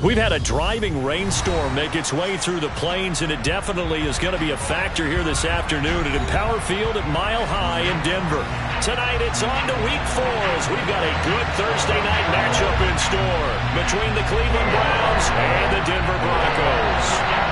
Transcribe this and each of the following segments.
We've had a driving rainstorm make its way through the plains, and it definitely is going to be a factor here this afternoon at Empower Field at Mile High in Denver. Tonight it's on to Week 4 as we've got a good Thursday night matchup in store between the Cleveland Browns and the Denver Broncos.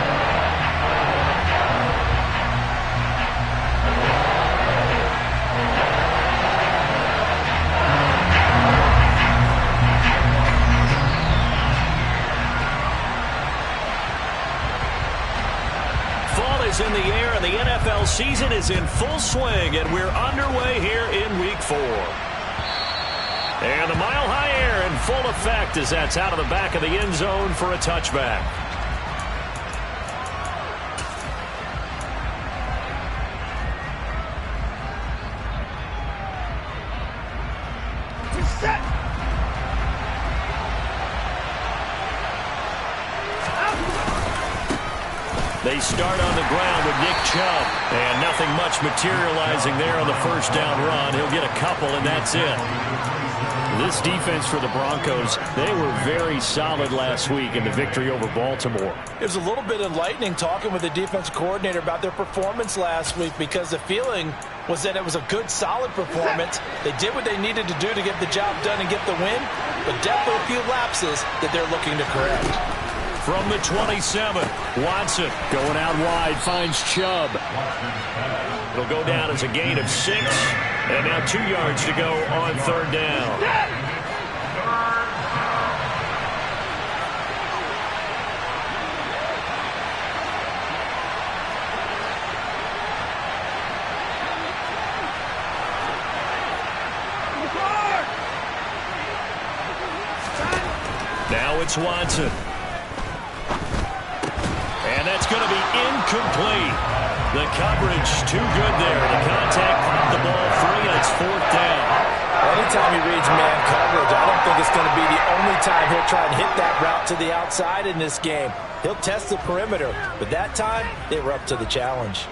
In the air, and the NFL season is in full swing, and we're underway here in Week 4. And the Mile High air in full effect as that's out of the back of the end zone for a touchback. They start on the ground with Nick Chubb, and nothing much materializing there on the first down run. He'll get a couple, and that's it. This defense for the Broncos, they were very solid last week in the victory over Baltimore. It was a little bit enlightening talking with the defense coordinator about their performance last week, because the feeling was that it was a good, solid performance. They did what they needed to do to get the job done and get the win, but definitely a few lapses that they're looking to correct. From the 27, Watson going out wide, finds Chubb. It'll go down as a gain of 6, and now 2 yards to go on third down. Now it's Watson. And that's going to be incomplete. The coverage too good there. The contact popped the ball free, and it's fourth down. Anytime he reads man coverage, I don't think it's going to be the only time he'll try and hit that route to the outside in this game. He'll test the perimeter, but that time they were up to the challenge.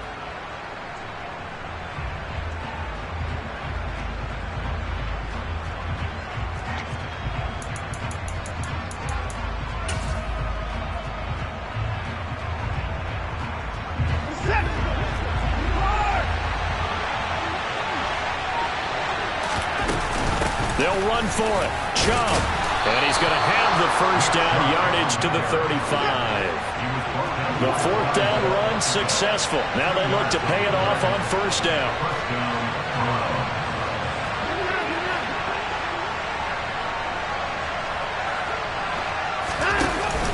They'll run for it. Chubb. And he's going to have the first down, yardage to the 35. The fourth down run successful. Now they look to pay it off on first down.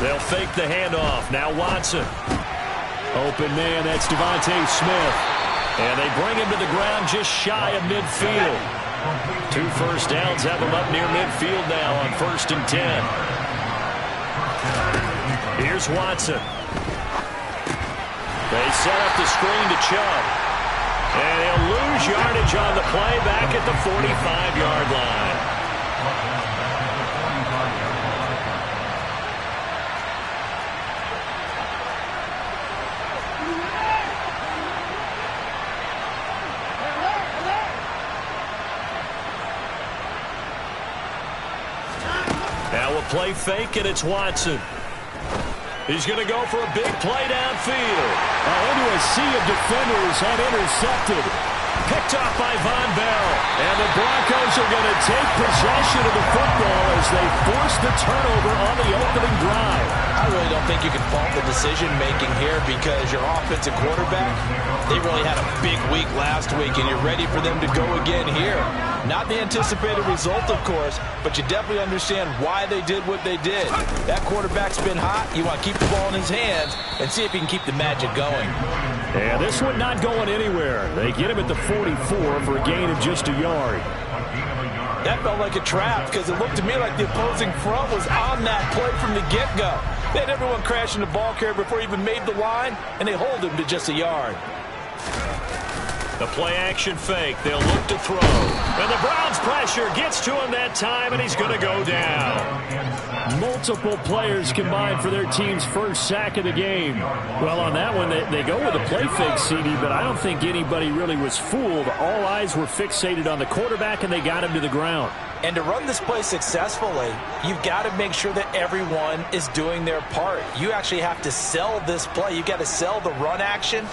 They'll fake the handoff. Now Watson. Open man, that's Devontae Smith. And they bring him to the ground just shy of midfield. 2 first downs have him up near midfield now on 1st and 10. Here's Watson. They set up the screen to Chubb. And he'll lose yardage on the play back at the 45-yard line. Play fake, and it's Watson. He's going to go for a big play downfield. Into a sea of defenders and intercepted. Picked off by Von Bell. And the Broncos are going to take possession of the football as they force the turnover on the opening drive. I really don't think you can fault the decision-making here, because your offensive quarterback, they really had a big week last week, and you're ready for them to go again here. Not the anticipated result, of course, but you definitely understand why they did what they did. That quarterback's been hot. You want to keep the ball in his hands and see if he can keep the magic going. And this one not going anywhere. They get him at the 44 for a gain of just a yard. That felt like a trap, because it looked to me like the opposing front was on that play from the get-go. They had everyone crashing the ball carrier before he even made the line, and they hold him to just a yard. The play-action fake. They'll look to throw. And the Browns' pressure gets to him that time, and he's going to go down. Multiple players combined for their team's first sack of the game. Well, on that one, they go with a play fake, CD, but I don't think anybody really was fooled. All eyes were fixated on the quarterback, and they got him to the ground. And to run this play successfully, you've got to make sure that everyone is doing their part. You actually have to sell this play. You've got to sell the run action.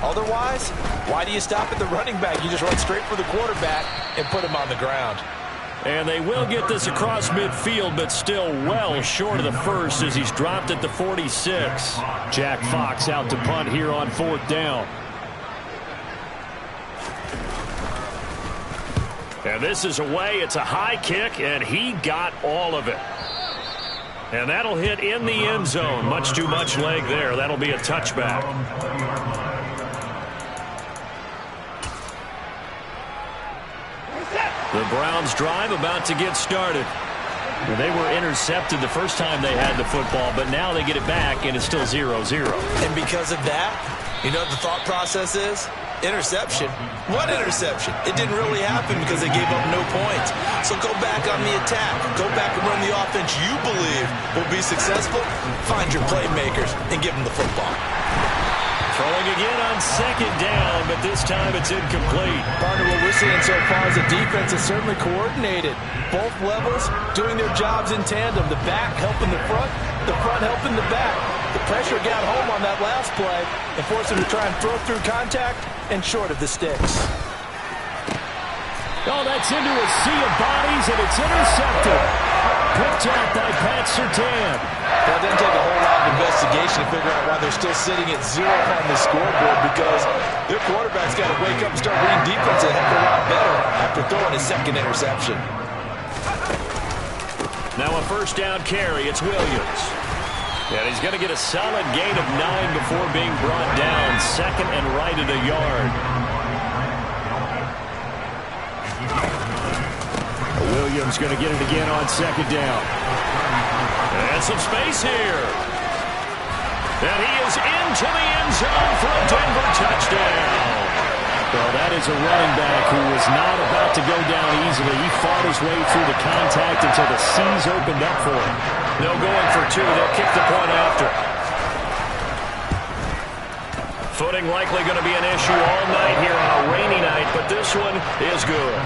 Otherwise, why do you stop at the running back? You just run straight for the quarterback and put him on the ground. And they will get this across midfield, but still well short of the first as he's dropped at the 46. Jack Fox out to punt here on 4th down. And this is away. It's a high kick, and he got all of it. And that'll hit in the end zone. Much too much leg there. That'll be a touchback. The Browns drive about to get started. Well, they were intercepted the first time they had the football, but now they get it back, and it's still 0-0. And because of that, you know what the thought process is? Interception. What interception? It didn't really happen because they gave up no points. So go back on the attack. Go back and run the offense you believe will be successful. Find your playmakers and give them the football. Throwing again on 2nd down, but this time it's incomplete. Partner, what we're seeing so far is the defense is certainly coordinated. Both levels doing their jobs in tandem. The back helping the front helping the back. The pressure got home on that last play and forced him to try and throw through contact and short of the sticks. Oh, that's into a sea of bodies, and it's intercepted. Picked out by Pat Surtain. Well, it didn't take a whole lot of investigation to figure out why they're still sitting at 0 on the scoreboard, because their quarterback's got to wake up and start reading defense a heck of a lot better after throwing his 2nd interception. Now a 1st down carry. It's Williams. And he's going to get a solid gain of 9 before being brought down. 2nd and right at a yard. Williams going to get it again on 2nd down. And some space here. And he is into the end zone for a Denver touchdown. Well, that is a running back who was not about to go down easily. He fought his way through the contact until the seas opened up for him. No going for 2. They'll kick the point after. Footing likely going to be an issue all night here on a rainy night, but this one is good.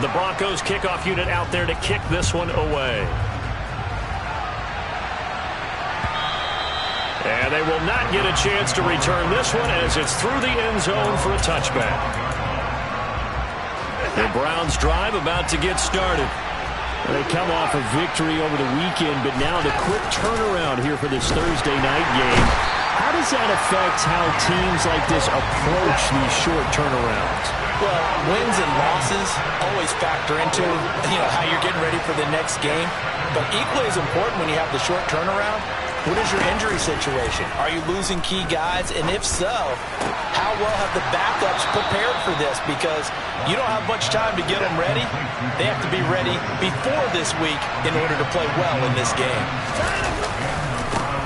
The Broncos kickoff unit out there to kick this one away. And they will not get a chance to return this one as it's through the end zone for a touchback. The Browns drive about to get started. They come off a victory over the weekend, but now the quick turnaround here for this Thursday night game. How does that affect how teams like this approach these short turnarounds? Well, wins and losses always factor into, how you're getting ready for the next game. But equally as important when you have the short turnaround, what is your injury situation? Are you losing key guys? And if so, how well have the backups prepared for this? Because you don't have much time to get them ready. They have to be ready before this week in order to play well in this game.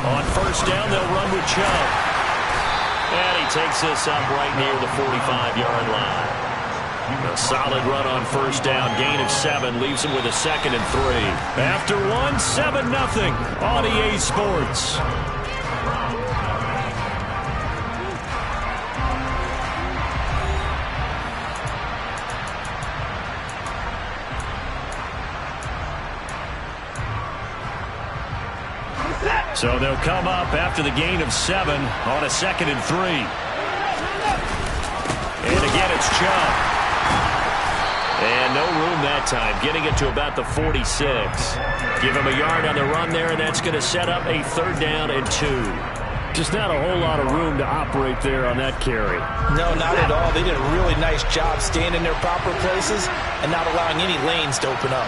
On 1st down, they'll run with Chubb. And he takes this up right near the 45-yard line. A solid run on 1st down. Gain of 7 leaves him with a 2nd and 3. After 1, 7-0 on EA Sports. So they'll come up after the gain of 7 on a 2nd and 3. And again, it's Chubb. And no room that time, getting it to about the 46. Give him a yard on the run there, and that's going to set up a 3rd down and 2. Just not a whole lot of room to operate there on that carry. No, not at all. They did a really nice job staying in their proper places and not allowing any lanes to open up.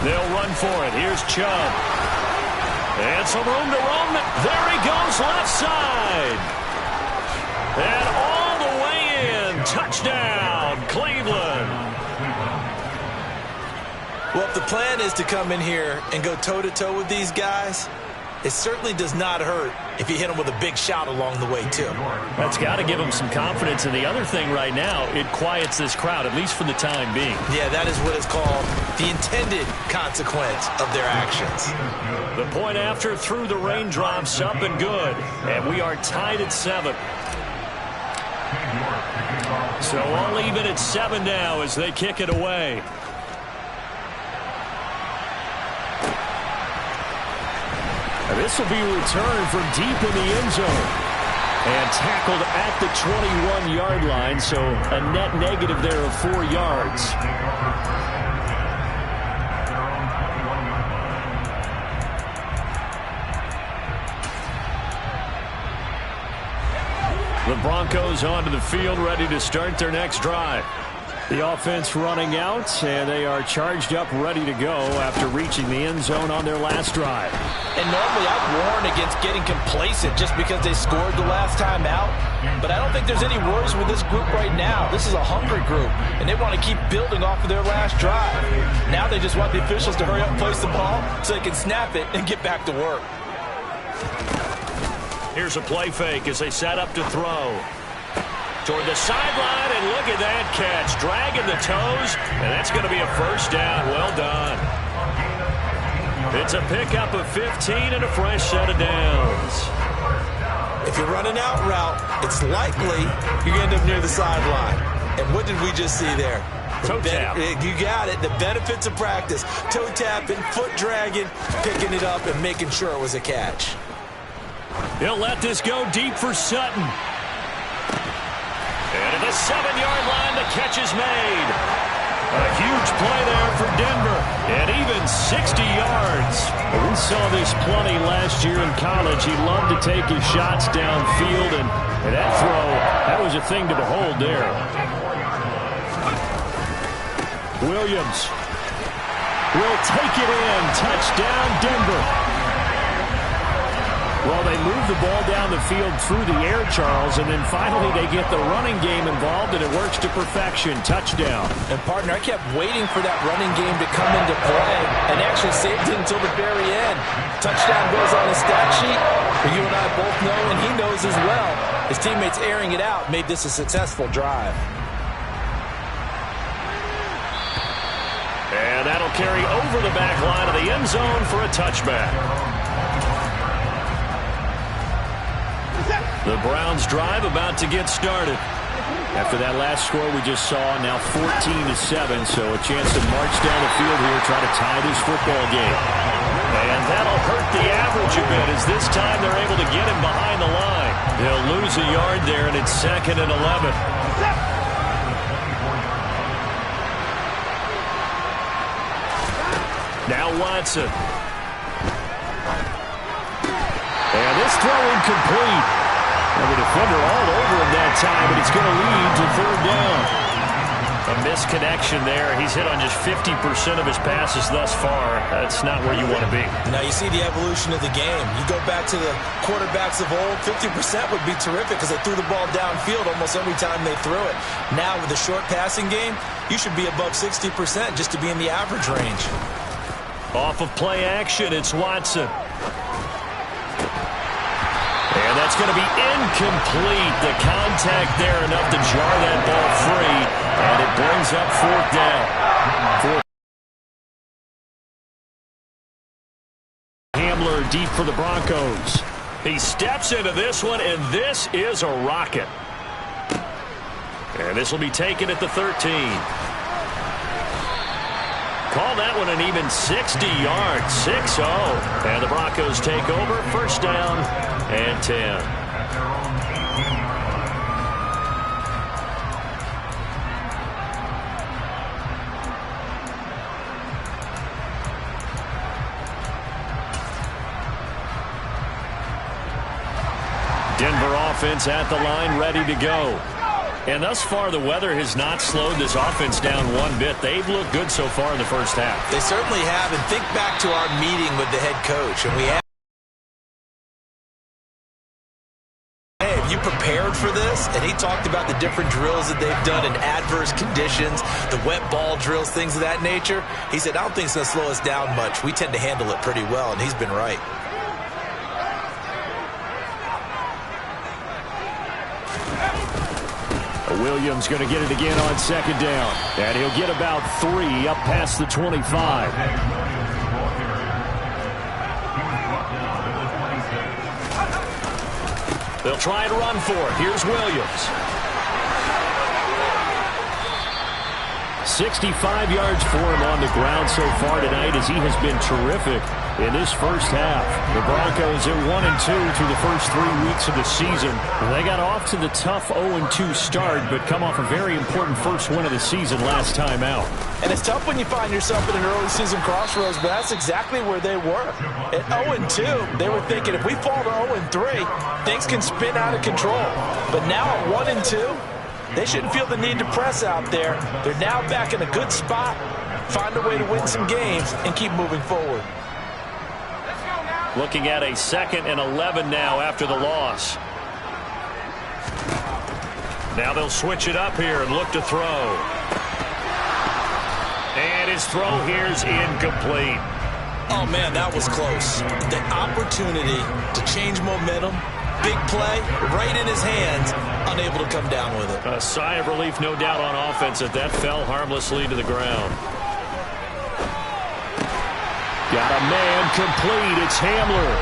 They'll run for it. Here's Chubb. And some room to roam. There he goes, left side. And all the way in. Touchdown, Cleveland. Well, if the plan is to come in here and go toe-to-toe with these guys, it certainly does not hurt if you hit them with a big shot along the way, too. That's got to give them some confidence. And the other thing right now, it quiets this crowd, at least for the time being. Yeah, that is what is called the intended consequence of their actions. The point after through the raindrops, up and good. And we are tied at 7. So all even at 7 now as they kick it away. And this will be returned from deep in the end zone. And tackled at the 21-yard line, so a net negative there of 4 yards. The Broncos onto the field, ready to start their next drive. The offense running out, and they are charged up, ready to go after reaching the end zone on their last drive. And normally I'd warn against getting complacent just because they scored the last time out. But I don't think there's any worries with this group right now. This is a hungry group, and they want to keep building off of their last drive. Now they just want the officials to hurry up and place the ball so they can snap it and get back to work. Here's a play fake as they set up to throw. Toward the sideline, and look at that catch. Dragging the toes, and that's going to be a first down. Well done. It's a pickup of 15 and a fresh set of downs. If you're running out route, it's likely you're going to end up near the sideline. And what did we just see there? Toe tap. You got it. The benefits of practice. Toe tapping, foot dragging, picking it up, and making sure it was a catch. He'll let this go deep for Sutton. And at the 7-yard line, the catch is made. A huge play there for Denver, and even 60 yards. We saw this plenty last year in college. He loved to take his shots downfield, and that throw, that was a thing to behold there. Williams will take it in. Touchdown, Denver. Well, they move the ball down the field through the air, Charles, and then finally they get the running game involved, and it works to perfection. Touchdown. And, partner, I kept waiting for that running game to come into play and actually saved it until the very end. Touchdown goes on the stat sheet. You and I both know, and he knows as well. His teammates airing it out made this a successful drive. And that'll carry over the back line of the end zone for a touchback. The Browns drive about to get started. After that last score we just saw, now 14-7, so a chance to march down the field here, try to tie this football game. And that'll hurt the average a bit, as this time they're able to get him behind the line. They'll lose a yard there, and it's 2nd and 11. Now Watson. And this throw incomplete. And the defender all over him that time, but it's going to lead to 3rd down. A misconnection there. He's hit on just 50% of his passes thus far. That's not where you want to be. Now you see the evolution of the game. You go back to the quarterbacks of old, 50% would be terrific because they threw the ball downfield almost every time they threw it. Now with the short passing game, you should be above 60% just to be in the average range. Off of play action, it's Watson. And that's going to be incomplete. The contact there enough to jar that ball free. And it brings up 4th down. Hamler deep for the Broncos. He steps into this one, and this is a rocket. And this will be taken at the 13. Call that one an even 60 yards, 6-0. And the Broncos take over, 1st down and 10. Denver offense at the line, ready to go. And thus far, the weather has not slowed this offense down one bit. They've looked good so far in the first half. They certainly have. And think back to our meeting with the head coach. And we have you prepared for this? And he talked about the different drills that they've done in adverse conditions, the wet ball drills, things of that nature. He said, I don't think it's going to slow us down much. We tend to handle it pretty well, and he's been right. Williams going to get it again on 2nd down. And he'll get about 3 up past the 25. They'll try and run for it. Here's Williams. 65 yards for him on the ground so far tonight as he has been terrific in this first half. The Broncos are 1-2 through the first 3 weeks of the season. They got off to the tough 0-2 start, but come off a very important first win of the season last time out. And it's tough when you find yourself in an early season crossroads, but that's exactly where they were. At 0-2, they were thinking if we fall to 0-3, things can spin out of control. But now at 1-2, they shouldn't feel the need to press out there. They're now back in a good spot, find a way to win some games, and keep moving forward. Looking at a 2nd and 11 now after the loss. Now they'll switch it up here and look to throw. And his throw here's incomplete. Oh, man, that was close. The opportunity to change momentum, big play, right in his hands, unable to come down with it. A sigh of relief, no doubt, on offense that fell harmlessly to the ground. Got a man complete. It's Hamler.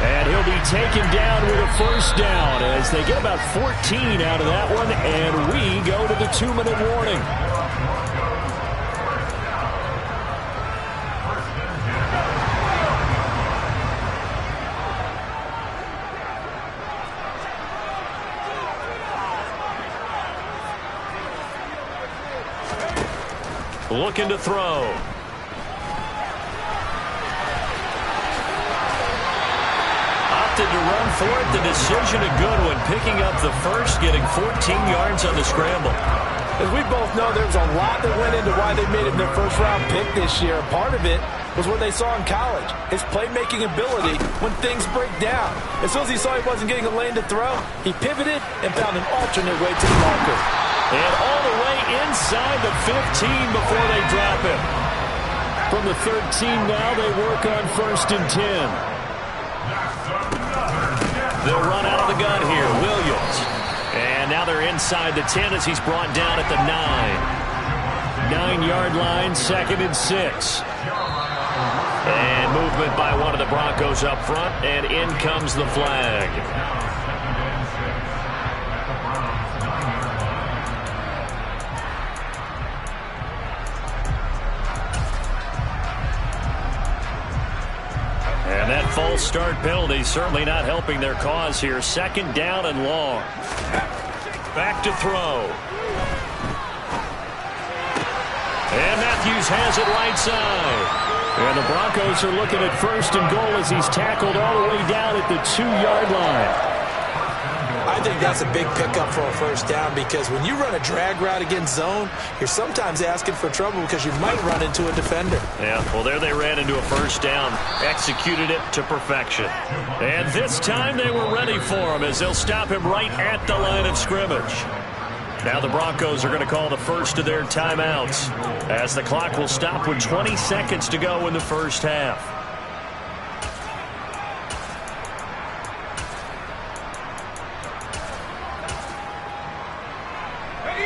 And he'll be taken down with a first down as they get about 14 out of that one, and we go to the 2-minute warning. Looking to throw. Opted to run for it. The decision a good one. Picking up the first, getting 14 yards on the scramble. As we both know, there was a lot that went into why they made it their first-round pick this year. Part of it was what they saw in college, his playmaking ability when things break down. As soon as he saw he wasn't getting a lane to throw, he pivoted and found an alternate way to the marker. And all the way inside the 15 before they drop him. From the 13 now, they work on 1st and 10. They'll run out of the gun here. Williams. And now they're inside the 10 as he's brought down at the 9. 9-yard line, 2nd and 6. And movement by one of the Broncos up front, and in comes the flag. And that false start penalty certainly not helping their cause here. 2nd down and long. Back to throw. And Matthews has it right side. And the Broncos are looking at 1st and goal as he's tackled all the way down at the 2-yard line. I think that's a big pickup for a first down because when you run a drag route against zone, you're sometimes asking for trouble because you might run into a defender. Yeah, well, there they ran into a first down, executed it to perfection. And this time they were ready for him as they'll stop him right at the line of scrimmage. Now the Broncos are going to call the first of their timeouts as the clock will stop with 20 seconds to go in the first half.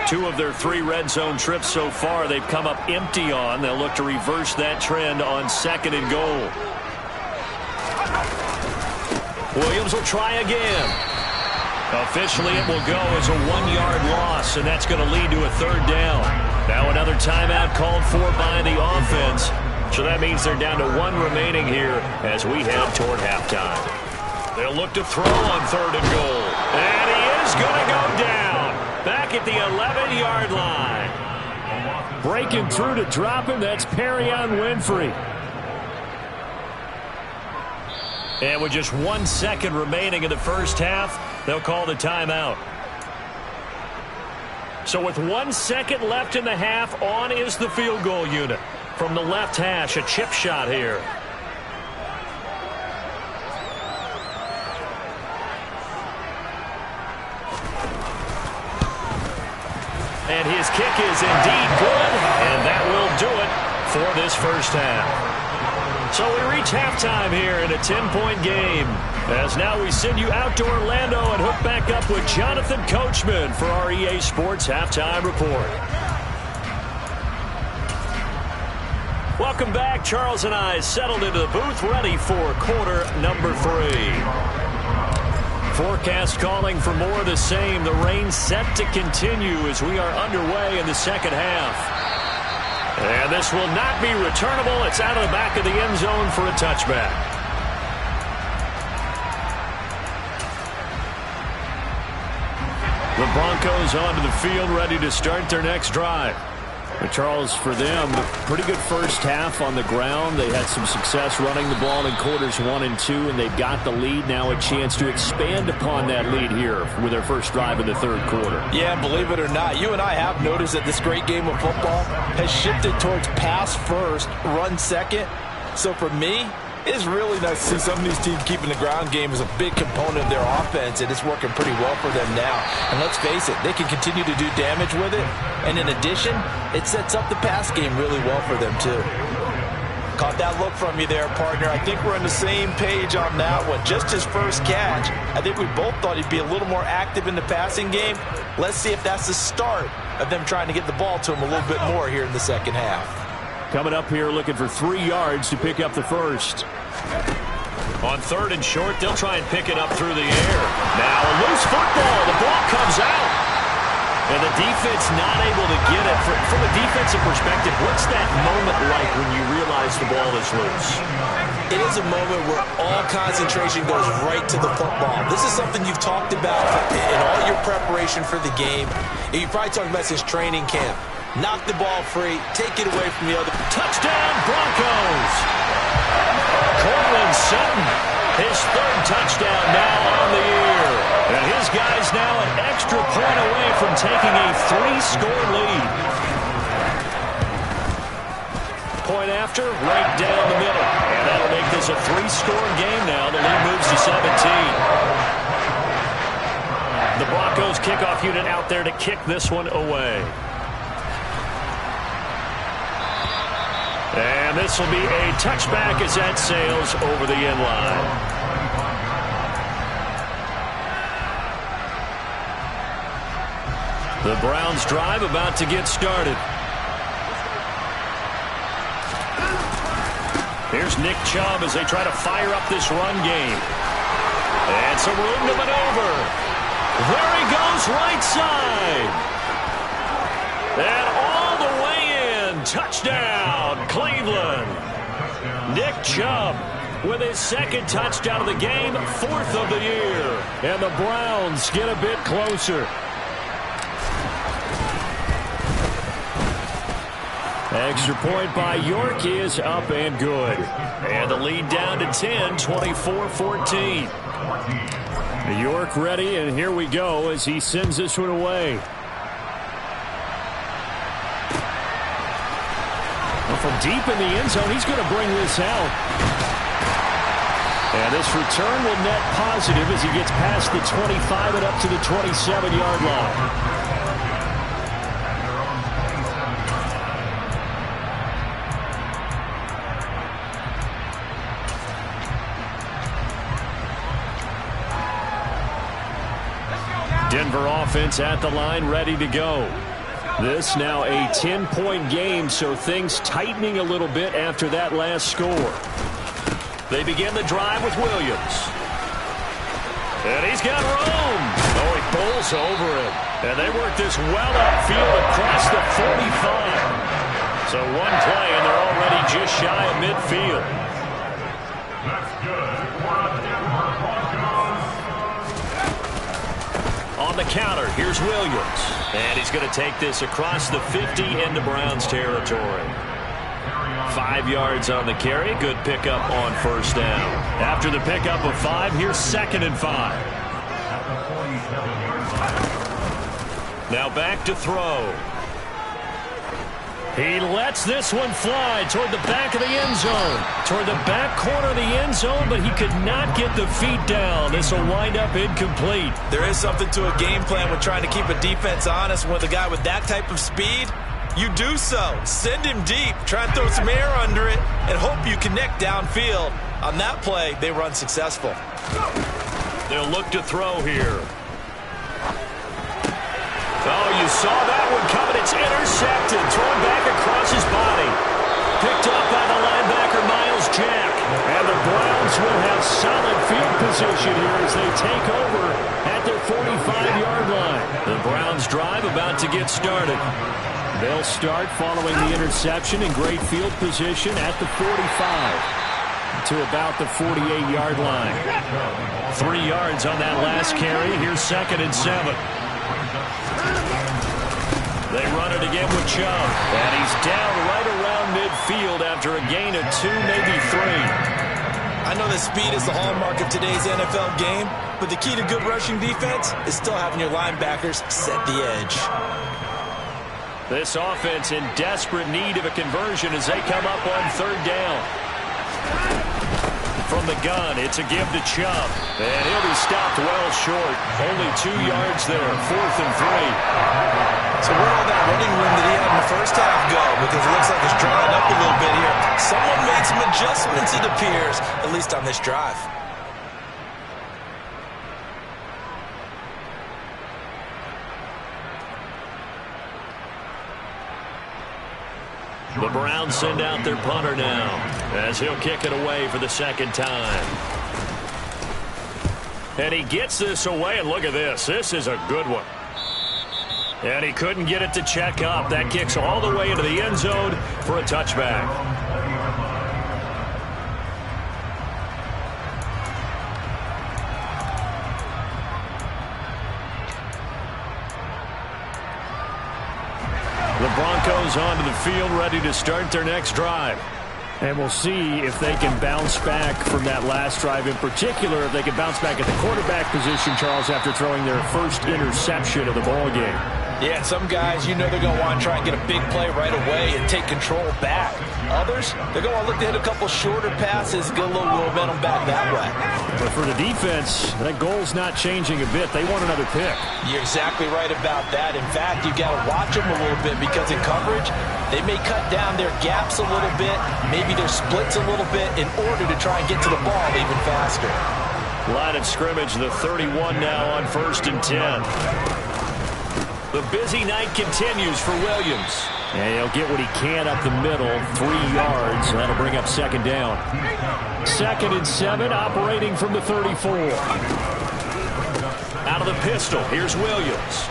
Two of their 3 red zone trips so far they've come up empty on. They'll look to reverse that trend on 2nd and goal. Williams will try again. Officially it will go as a 1-yard loss, and that's going to lead to a 3rd down. Now another timeout called for by the offense. So that means they're down to 1 remaining here as we head toward halftime. They'll look to throw on 3rd and goal. And he is going to go down. Back at the 11-yard line. Breaking through to drop him, that's Perion Winfrey. And with just 1 second remaining in the first half, they'll call the timeout. So with 1 second left in the half, on is the field goal unit. From the left hash, a chip shot here. And his kick is indeed good, and that will do it for this first half. So we reach halftime here in a 10-point game. As now we send you out to Orlando and hook back up with Jonathan Coachman for our EA Sports Halftime Report. Welcome back. Charles and I settled into the booth, ready for quarter number 3. Forecast calling for more of the same. The rain set to continue as we are underway in the second half. And this will not be returnable. It's out of the back of the end zone for a touchback. The Broncos onto the field, ready to start their next drive. But Charles, for them, pretty good first half on the ground. They had some success running the ball in quarters 1 and 2, and they've got the lead. Now a chance to expand upon that lead here with their first drive in the third quarter. Yeah, believe it or not, you and I have noticed that this great game of football has shifted towards pass first, run second. So for me, it's really nice to see some of these teams keeping the ground game as a big component of their offense, and it's working pretty well for them now. And let's face it, they can continue to do damage with it. And in addition, it sets up the pass game really well for them, too. Caught that look from you there, partner. I think we're on the same page on that one. Just his first catch, I think we both thought he'd be a little more active in the passing game. Let's see if that's the start of them trying to get the ball to him a little bit more here in the second half. Coming up here looking for 3 yards to pick up the first. On 3rd and short, they'll try and pick it up through the air. Now a loose football. The ball comes out. And the defense not able to get it. From a defensive perspective, what's that moment like when you realize the ball is loose? It is a moment where all concentration goes right to the football. This is something you've talked about in all your preparation for the game. You probably talked about since training camp. Knock the ball free, take it away from the other. Touchdown, Broncos! Cortland Sutton, his 3rd touchdown now on the year. And his guys now an extra point away from taking a 3-score lead. Point after, right down the middle. And that'll make this a 3-score game now. The lead moves to 17. The Broncos kickoff unit out there to kick this one away. And this will be a touchback as that sails over the end line. The Browns drive about to get started. Here's Nick Chubb as they try to fire up this run game. And some room to maneuver. There he goes, right side. And all the way in. Touchdown, Cleveland. Nick Chubb with his 2nd touchdown of the game, 4th of the year. And the Browns get a bit closer. Extra point by York is up and good. And the lead down to 10, 24-14. York ready, and here we go as he sends this one away. Well, from deep in the end zone, he's going to bring this out. And this return will net positive as he gets past the 25 and up to the 27-yard line. Denver offense at the line, ready to go. This now a 10-point game, so things tightening a little bit after that last score. They begin the drive with Williams. And he's got room. Oh, he bowls over it. And they work this well upfield across the 45. So one play, and they're already just shy of midfield. That's good. On the counter, here's Williams. And he's going to take this across the 50 into Browns territory. 5 yards on the carry. Good pickup on first down. After the pickup of 5, here's 2nd and 5. Now back to throw. He lets this one fly toward the back of the end zone. Toward the back corner of the end zone, but he could not get the feet down. This will wind up incomplete. There is something to a game plan with trying to keep a defense honest. With a guy with that type of speed, you do so. Send him deep. Try and throw some air under it and hope you connect downfield. On that play, they were unsuccessful. They'll look to throw here. Oh, you saw that one coming. It's intercepted. Thrown back across his body. Picked up by the linebacker, Miles Jack. And the Browns will have solid field position here as they take over at their 45-yard line. The Browns drive about to get started. They'll start following the interception in great field position at the 45 to about the 48-yard line. 3 yards on that last carry. Here's 2nd and 7. They run it again with Chubb. And he's down right around midfield after a gain of 2, maybe 3. I know that speed is the hallmark of today's NFL game, but the key to good rushing defense is still having your linebackers set the edge. This offense in desperate need of a conversion as they come up on 3rd down. From the gun, it's a give to Chubb. And he'll be stopped well short. Only 2 yards there, 4th and 3. So where all that running room that he had in the first half go? Because it looks like it's drying up a little bit here. Someone made some adjustments, it appears, at least on this drive. The Browns send out their punter now as he'll kick it away for the 2nd time. And he gets this away, and look at this. This is a good one. And he couldn't get it to check up. That kicks all the way into the end zone for a touchback. The Broncos onto the field, ready to start their next drive. And we'll see if they can bounce back from that last drive, in particular, if they can bounce back at the quarterback position, Charles, after throwing their first interception of the ball game. Yeah, and some guys, you know they're going to want to try and get a big play right away and take control back. Others, they're going to look to hit a couple shorter passes, get a little momentum back that way. But for the defense, that goal's not changing a bit. They want another pick. You're exactly right about that. In fact, you've got to watch them a little bit because in coverage, they may cut down their gaps a little bit, maybe their splits a little bit in order to try and get to the ball even faster. Line of scrimmage, the 31 now on 1st and 10. The busy night continues for Williams. And he'll get what he can up the middle, 3 yards. That'll bring up 2nd down. 2nd and 7, operating from the 34. Out of the pistol, here's Williams.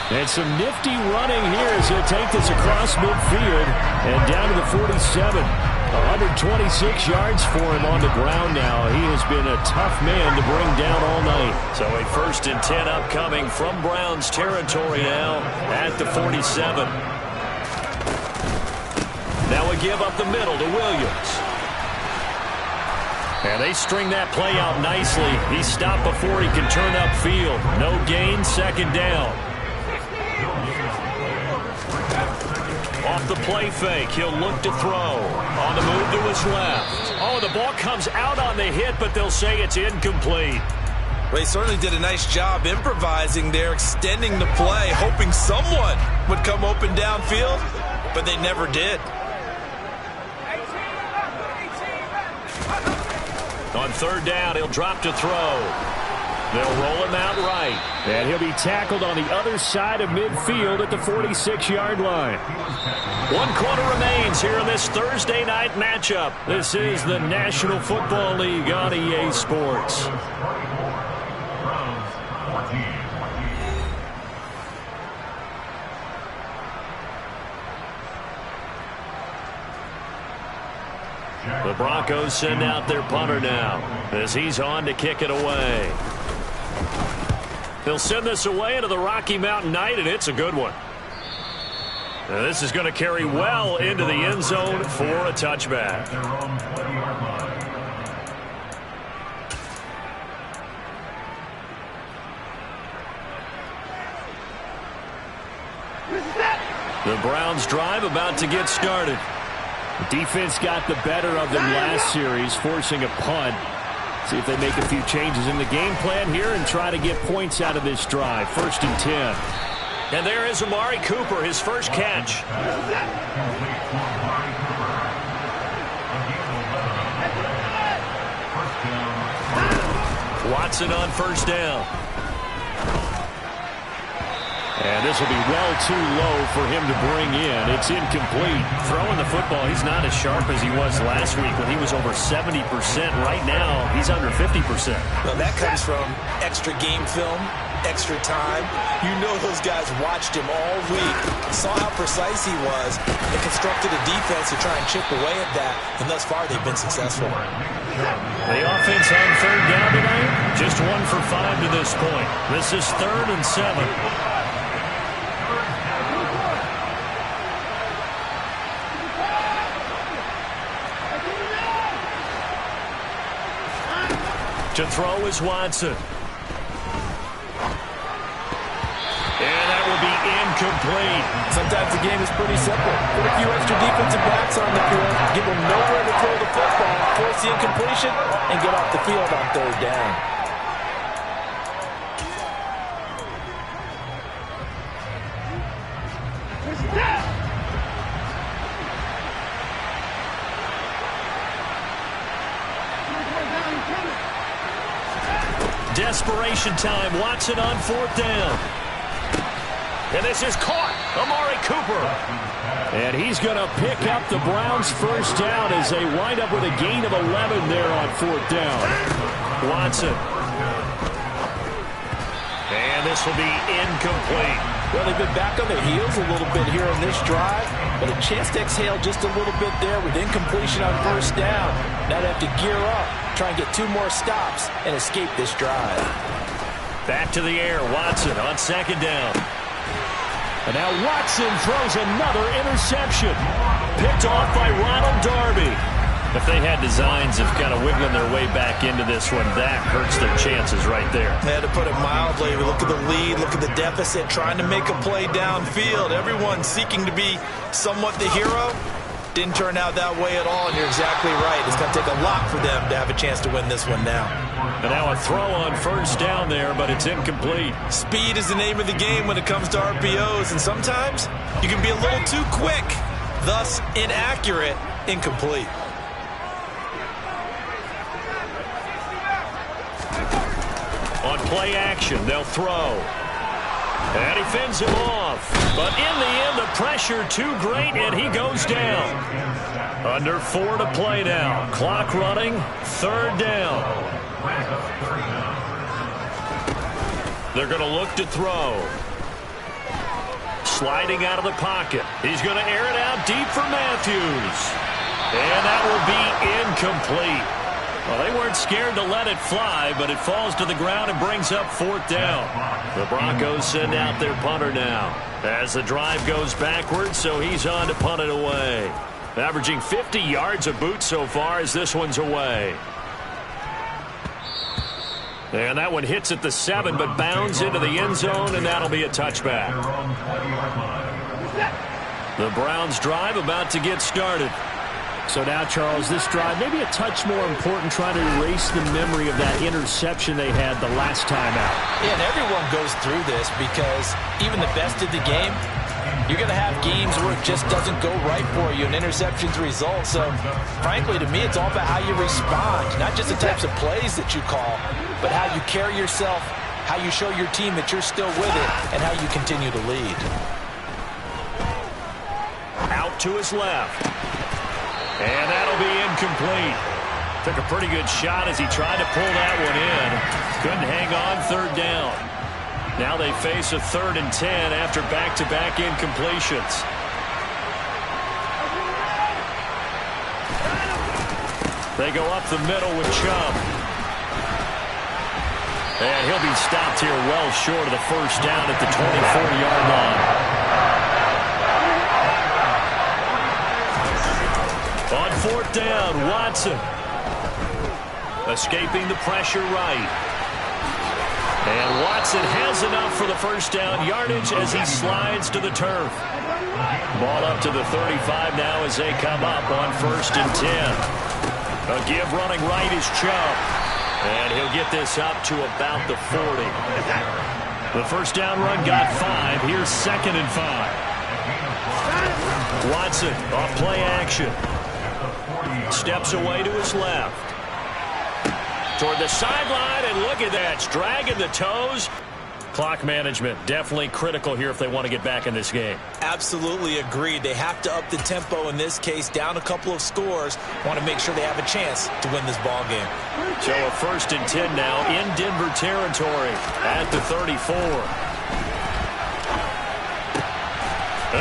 And some nifty running here as he'll take this across midfield and down to the 47. 126 yards for him on the ground now. He has been a tough man to bring down all night. So a 1st and 10 upcoming from Browns territory now at the 47. Now a give up the middle to Williams. And they string that play out nicely. He's stopped before he can turn upfield. No gain, 2nd down. Off the play fake, he'll look to throw. On the move to his left. Oh, the ball comes out on the hit, but they'll say it's incomplete. Well, he certainly did a nice job improvising there, extending the play, hoping someone would come open downfield, but they never did. On 3rd down, he'll drop to throw. They'll roll him out right. And he'll be tackled on the other side of midfield at the 46-yard line. 1 quarter remains here in this Thursday night matchup. This is the National Football League on EA Sports. The Broncos send out their punter now as he's on to kick it away. They'll send this away into the Rocky Mountain Night, and it's a good one. Now this is going to carry well into the end zone for a touchback. The Browns drive about to get started. The defense got the better of them last series, forcing a punt. See if they make a few changes in the game plan here and try to get points out of this drive. 1st and 10. And there is Amari Cooper, his first catch. Watson on 1st down. And this will be well too low for him to bring in. It's incomplete. Throwing the football, he's not as sharp as he was last week when he was over 70%. Right now, he's under 50%. Well, that comes from extra game film, extra time. You know those guys watched him all week, saw how precise he was, and constructed a defense to try and chip away at that, and thus far they've been successful. The offense on third down tonight, just 1 for 5 to this point. This is 3rd and 7. To throw is Watson. And that will be incomplete. Sometimes the game is pretty simple. Put a few extra defensive backs on the field, give them nowhere to throw the football, force the incompletion, and get off the field on third down. Desperation time. Watson on 4th down. And this is caught. Amari Cooper. And he's going to pick up the Browns' first down as they wind up with a gain of 11 there on 4th down. Watson. And this will be incomplete. Well, they've been back on their heels a little bit here in this drive, but a chance to exhale just a little bit there with incompletion on 1st down. Now they have to gear up, try and get 2 more stops, and escape this drive. Back to the air. Watson on 2nd down. And now Watson throws another interception. Picked off by Ronald Darby. If they had designs of kind of wiggling their way back into this one, that hurts their chances right there. They had to put it mildly. Look at the lead, look at the deficit, trying to make a play downfield. Everyone seeking to be somewhat the hero. Didn't turn out that way at all, and you're exactly right. It's going to take a lot for them to have a chance to win this one now. And now a throw on 1st down there, but it's incomplete. Speed is the name of the game when it comes to RPOs, and sometimes you can be a little too quick, thus inaccurate, incomplete. On play action, they'll throw. And he fends him off. But in the end, the pressure too great, and he goes down. Under 4 to play now. Clock running, 3rd down. They're going to look to throw. Sliding out of the pocket. He's going to air it out deep for Matthews. And that will be incomplete. Well, they weren't scared to let it fly, but it falls to the ground and brings up 4th down. The Broncos send out their punter now as the drive goes backwards, so he's on to punt it away. Averaging 50 yards a boot so far as this one's away. And that one hits at the 7, but bounds into the end zone, and that'll be a touchback. The Browns drive about to get started. So now, Charles, this drive maybe a touch more important, trying to erase the memory of that interception they had the last time out. Yeah, and everyone goes through this because even the best of the game, you're going to have games where it just doesn't go right for you and interceptions result. So, frankly, to me, it's all about how you respond, not just the types of plays that you call, but how you carry yourself, how you show your team that you're still with it, and how you continue to lead. Out to his left. And that'll be incomplete. Took a pretty good shot as he tried to pull that one in. Couldn't hang on 3rd down. Now they face a 3rd and 10 after back-to-back incompletions. They go up the middle with Chubb. And he'll be stopped here well short of the 1st down at the 24-yard line. On 4th down, Watson. Escaping the pressure right. And Watson has enough for the 1st down yardage as he slides to the turf. Ball up to the 35 now as they come up on 1st and 10. A give running right is Chubb. And he'll get this up to about the 40. The 1st down run got 5. Here's 2nd and 5. Watson off play action. Steps away to his left. Toward the sideline, and look at that. It's dragging the toes. Clock management, definitely critical here if they want to get back in this game. Absolutely agreed. They have to up the tempo in this case, down a couple of scores. Want to make sure they have a chance to win this ball game. So a 1st and 10 now in Denver territory at the 34.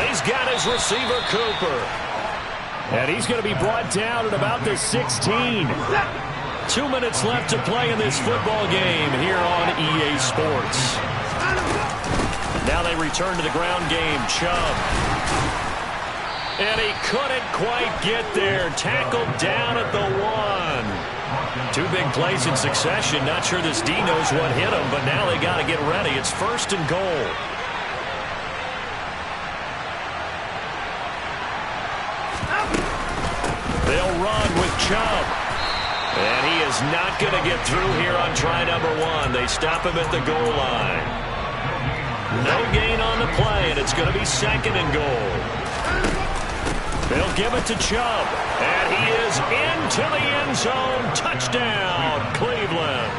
He's got his receiver, Cooper. And he's going to be brought down at about the 16. 2 minutes left to play in this football game here on EA Sports. Now they return to the ground game. Chubb. And he couldn't quite get there. Tackled down at the 1. 2 big plays in succession. Not sure this D knows what hit him, but now they got to get ready. It's 1st and goal. They'll run with Chubb. And he is not going to get through here on try number 1. They stop him at the goal line. No gain on the play, and it's going to be 2nd and goal. They'll give it to Chubb. And he is into the end zone. Touchdown, Cleveland.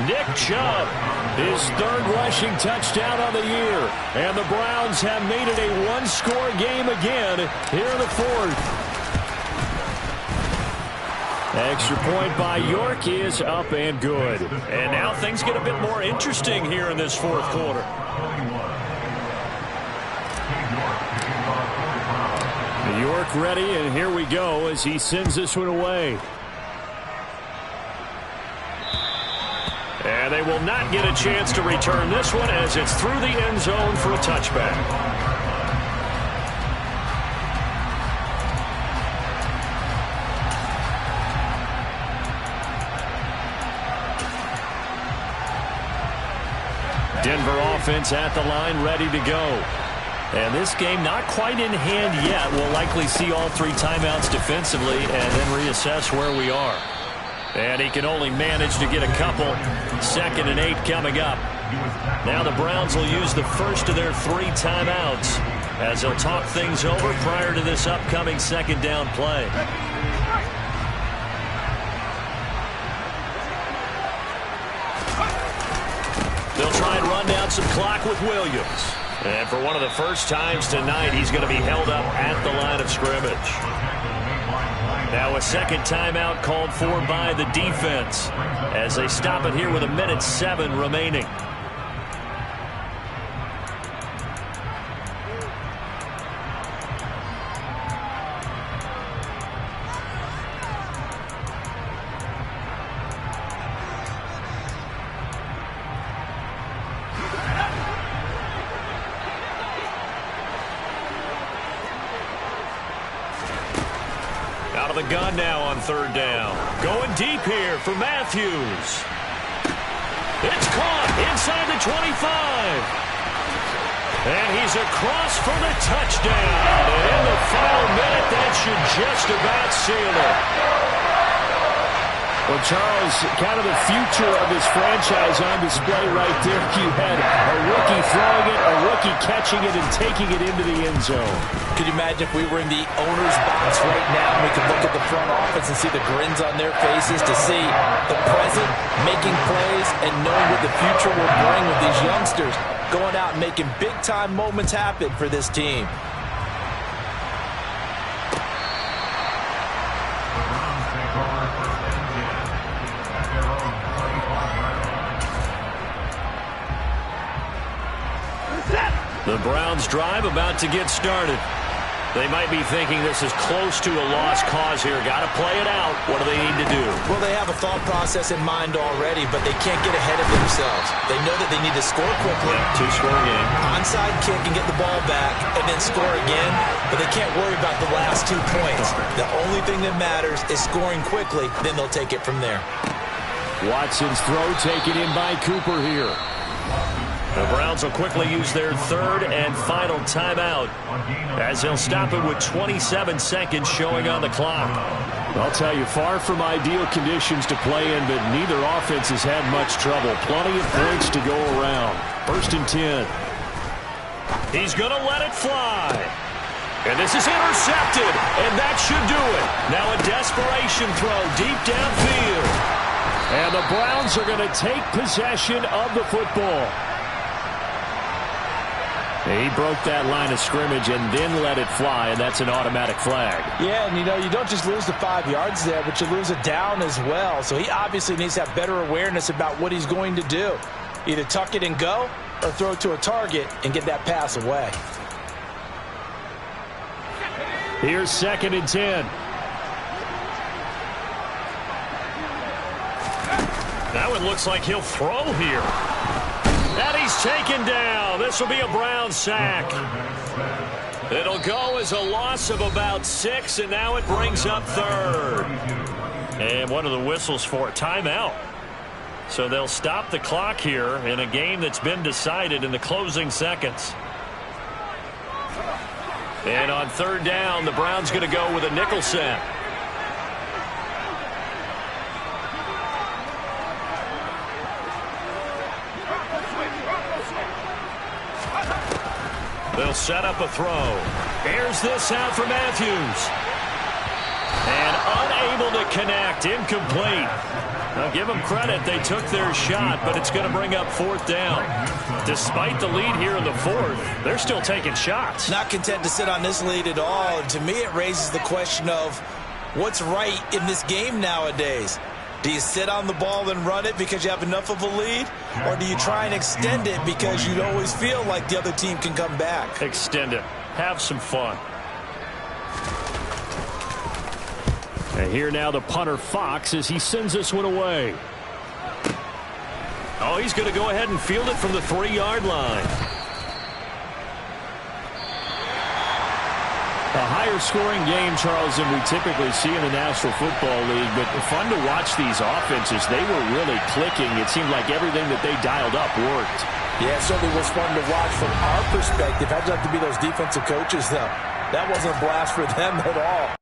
Nick Chubb, his 3rd rushing touchdown on the year. And the Browns have made it a 1-score game again here in the 4th. Extra point by York is up and good. And now things get a bit more interesting here in this 4th quarter. York ready, and here we go as he sends this one away. And they will not get a chance to return this one as it's through the end zone for a touchback. Denver offense at the line, ready to go. And this game not quite in hand yet. We'll likely see all 3 timeouts defensively and then reassess where we are. And he can only manage to get a couple. 2nd and 8 coming up. Now the Browns will use the first of their 3 timeouts as they'll talk things over prior to this upcoming 2nd down play. They'll try and run down some clock with Williams. And for one of the first times tonight, he's going to be held up at the line of scrimmage. Now a 2nd timeout called for by the defense as they stop it here with 1:07 remaining. Out of the gun now on 3rd down. Going deep here for Matthews. It's caught inside the 25. And he's across for the touchdown. And in the final minute, that should just about seal it. Well, Charles, kind of the future of this franchise on display right there. You had a rookie throwing it, a rookie catching it, and taking it into the end zone. Could you imagine if we were in the owner's box right now and we could look at the front office and see the grins on their faces to see the present making plays and knowing what the future will bring with these youngsters going out and making big-time moments happen for this team. The Browns drive about to get started. They might be thinking this is close to a lost cause here. Got to play it out. What do they need to do? Well, they have a thought process in mind already, but they can't get ahead of themselves. They know that they need to score quickly. 2-score game. Onside kick and get the ball back and then score again, but they can't worry about the last 2 points. The only thing that matters is scoring quickly, then they'll take it from there. Watson's throw taken in by Cooper here. The Browns will quickly use their 3rd and final timeout as they'll stop it with 27 seconds showing on the clock. I'll tell you, far from ideal conditions to play in, but neither offense has had much trouble. Plenty of points to go around. 1st and 10. He's going to let it fly. And this is intercepted, and that should do it. Now a desperation throw deep downfield. And the Browns are going to take possession of the football. He broke that line of scrimmage and then let it fly, and that's an automatic flag. Yeah, and you don't just lose the 5 yards there, but you lose it down as well. So he obviously needs to have better awareness about what he's going to do. Either tuck it and go or throw it to a target and get that pass away. Here's 2nd and 10. That one looks like he'll throw here. And he's taken down. This will be a Brown sack. It'll go as a loss of about 6, and now it brings up 3rd. And one of the whistles for a timeout. So they'll stop the clock here in a game that's been decided in the closing seconds. And on 3rd down, the Browns going to go with a nickel set. They'll set up a throw. Here's this out for Matthews. And unable to connect. Incomplete. Now, give them credit. They took their shot, but it's going to bring up 4th down. Despite the lead here in the 4th, they're still taking shots. Not content to sit on this lead at all. And to me, it raises the question of what's right in this game nowadays. Do you sit on the ball and run it because you have enough of a lead? Or do you try and extend it because you always feel like the other team can come back? Extend it. Have some fun. And here now the punter Fox as he sends this one away. Oh, he's going to go ahead and field it from the 3-yard line. A higher scoring game, Charles, than we typically see in the National Football League, but fun to watch these offenses. They were really clicking. It seemed like everything that they dialed up worked. Yeah, it certainly was fun to watch from our perspective. I'd like to be those defensive coaches, though. That wasn't a blast for them at all.